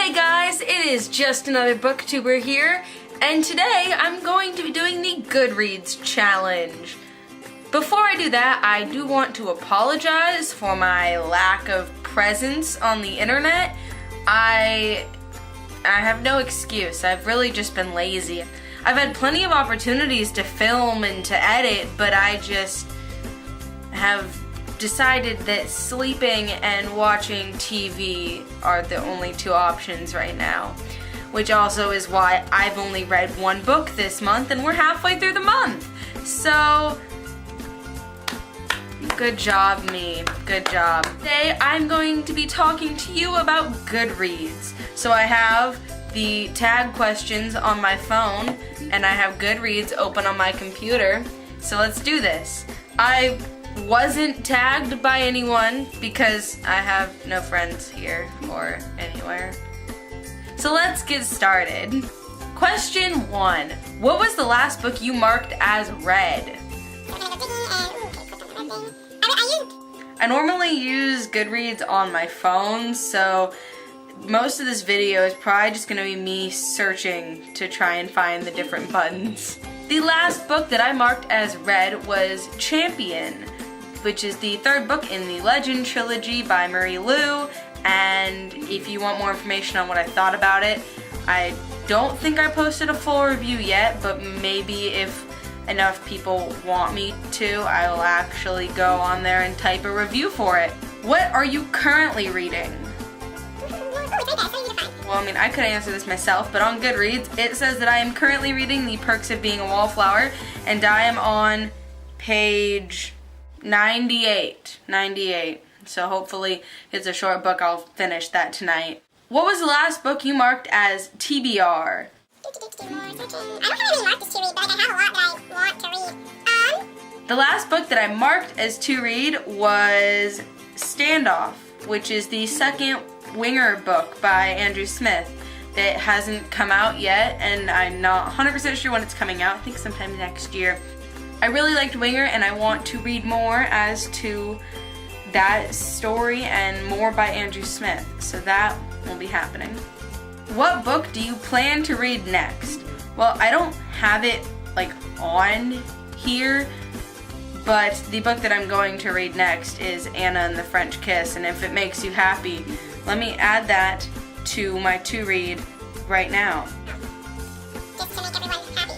Hey guys, it is just another booktuber here, and today I'm going to be doing the Goodreads challenge. Before I do that, I do want to apologize for my lack of presence on the internet. I have no excuse. I've really just been lazy. I've had plenty of opportunities to film and to edit, but I just have decided that sleeping and watching TV are the only two options right now. Which also is why I've only read one book this month and we're halfway through the month. So, good job me, good job. Today I'm going to be talking to you about Goodreads. So I have the tag questions on my phone and I have Goodreads open on my computer. So let's do this. I wasn't tagged by anyone because I have no friends here or anywhere. So let's get started. Question 1. What was the last book you marked as read? I normally use Goodreads on my phone, so most of this video is probably just going to be me searching to try and find the different buttons. The last book that I marked as read was Champion, which is the third book in the Legend trilogy by Marie Lu, and if you want more information on what I thought about it, I don't think I posted a full review yet, but maybe if enough people want me to, I will actually go on there and type a review for it. What are you currently reading? Well, I mean, I could answer this myself, but on Goodreads, it says that I am currently reading The Perks of Being a Wallflower, and I am on page 98. So hopefully it's a short book. I'll finish that tonight. What was the last book you marked as TBR? I don't have any markers to read, but I have a lot that I want to read. The last book that I marked as to read was Standoff, which is the second Winger book by Andrew Smith that hasn't come out yet, and I'm not 100% sure when it's coming out. I think sometime next year. I really liked Winger and I want to read more as to that story and more by Andrew Smith, so that will be happening. What book do you plan to read next? Well, I don't have it like on here, but the book that I'm going to read next is Anna and the French Kiss, and if it makes you happy, let me add that to my to read right now. Just to make everyone happy.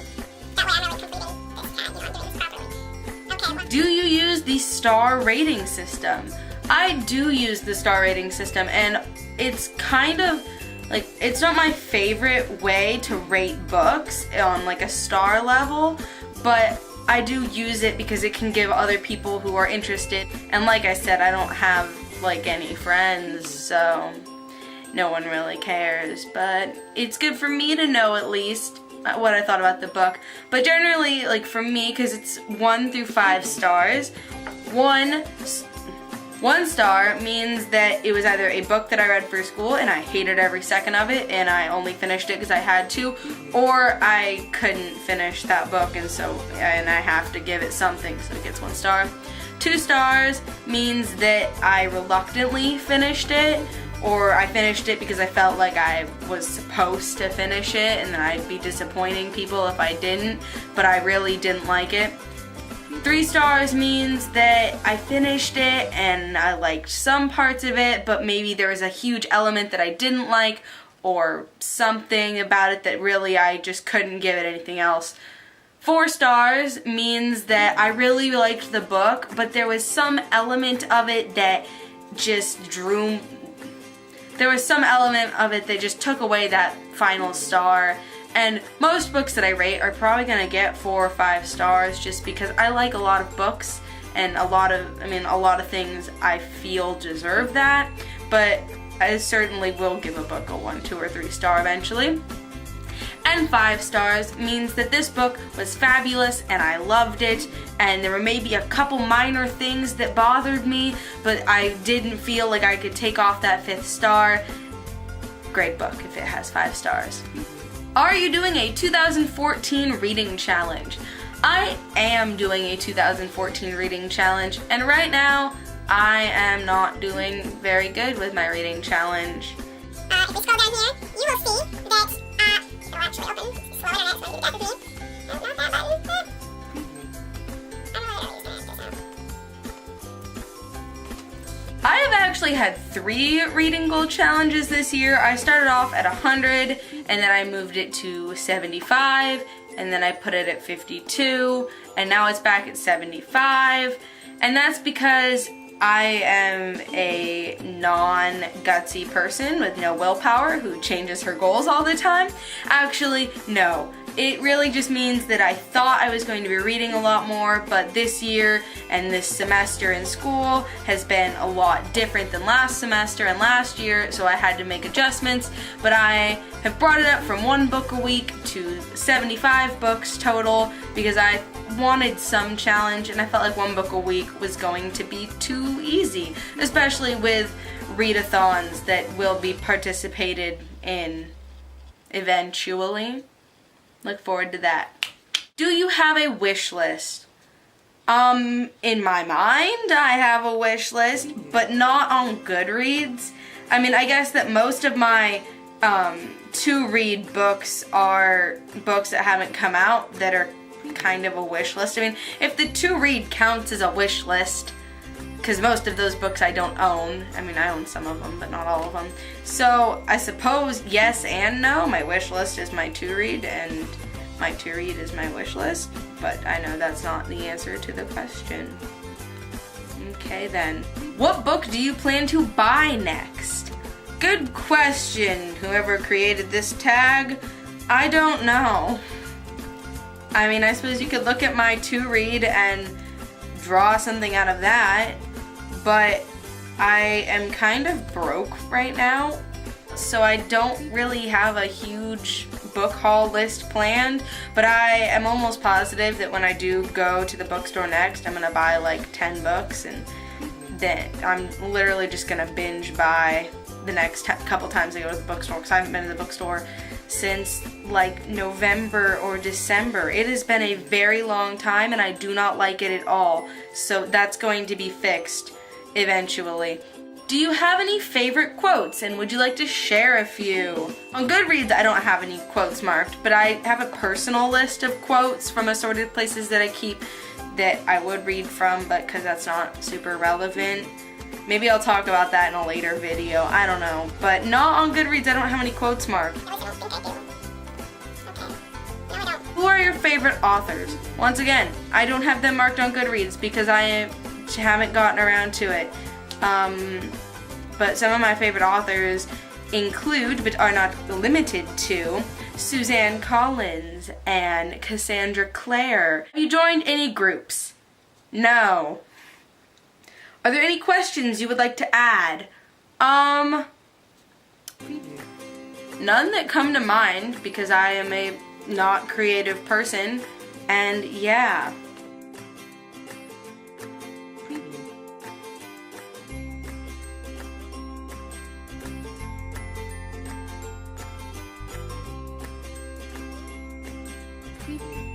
That way I'm really completing this tag, doing this properly. Okay, Do you use the star rating system? I do use the star rating system, and it's kind of like, it's not my favorite way to rate books on like a star level, but I do use it because it can give other people who are interested, and like I said, I don't have like any friends, so no one really cares, but it's good for me to know at least what I thought about the book. But generally, like for me, because it's 1 through 5 stars, one star means that it was either a book that I read for school and I hated every second of it and I only finished it because I had to, or I couldn't finish that book and I have to give it something, so it gets 1 star. 2 stars means that I reluctantly finished it, or I finished it because I felt like I was supposed to finish it and then I'd be disappointing people if I didn't, but I really didn't like it. 3 stars means that I finished it and I liked some parts of it, but maybe there was a huge element that I didn't like, or something about it that really I just couldn't give it anything else. 4 stars means that I really liked the book, but there was some element of it that just took away that final star. And most books that I rate are probably going to get 4 or 5 stars just because I like a lot of books and a lot of things I feel deserve that, but I certainly will give a book a 1, 2, or 3 star eventually. And 5 stars means that this book was fabulous and I loved it, and there were maybe a couple minor things that bothered me, but I didn't feel like I could take off that 5th star. Great book if it has 5 stars. Are you doing a 2014 reading challenge? I am doing a 2014 reading challenge, and right now I am not doing very good with my reading challenge. If we scroll down here, actually open. Slow internet, so I need to get the beat. And not that button. I don't know how to use that. I have actually had 3 reading goal challenges this year. I started off at 100, and then I moved it to 75, and then I put it at 52, and now it's back at 75. And that's because I am a non-gutsy person with no willpower who changes her goals all the time. Actually, no. It really just means that I thought I was going to be reading a lot more, but this year and this semester in school has been a lot different than last semester and last year, so I had to make adjustments. But I have brought it up from 1 book a week to 75 books total because I wanted some challenge, and I felt like 1 book a week was going to be too easy, especially with readathons that will be participated in eventually. Look forward to that. Do you have a wish list? In my mind, I have a wish list, but not on Goodreads. I mean, I guess that most of my to-read books are books that haven't come out that are kind of a wish list. I mean, if the to-read counts as a wish list, because most of those books I don't own. I mean, I own some of them, but not all of them. So I suppose yes and no. My wish list is my to-read, and my to-read is my wish list. But I know that's not the answer to the question. Okay then. What book do you plan to buy next? Good question, whoever created this tag. I don't know. I mean, I suppose you could look at my to-read and draw something out of that, but I am kind of broke right now, so I don't really have a huge book haul list planned, but I am almost positive that when I do go to the bookstore next, I'm gonna buy like 10 books, and then I'm literally just gonna binge buy the next couple times I go to the bookstore, because I haven't been to the bookstore since like November or December. It has been a very long time, and I do not like it at all, so that's going to be fixed eventually. Do you have any favorite quotes, and would you like to share a few? On Goodreads, I don't have any quotes marked, but I have a personal list of quotes from assorted places that I keep that I would read from, but because that's not super relevant. Maybe I'll talk about that in a later video, I don't know. But not on Goodreads, I don't have any quotes marked. Who are your favorite authors? Once again, I don't have them marked on Goodreads because I haven't gotten around to it. But some of my favorite authors include, but are not limited to, Suzanne Collins and Cassandra Clare. Have you joined any groups? No. Are there any questions you would like to add? None that come to mind because I am a not creative person, and yeah. Preview.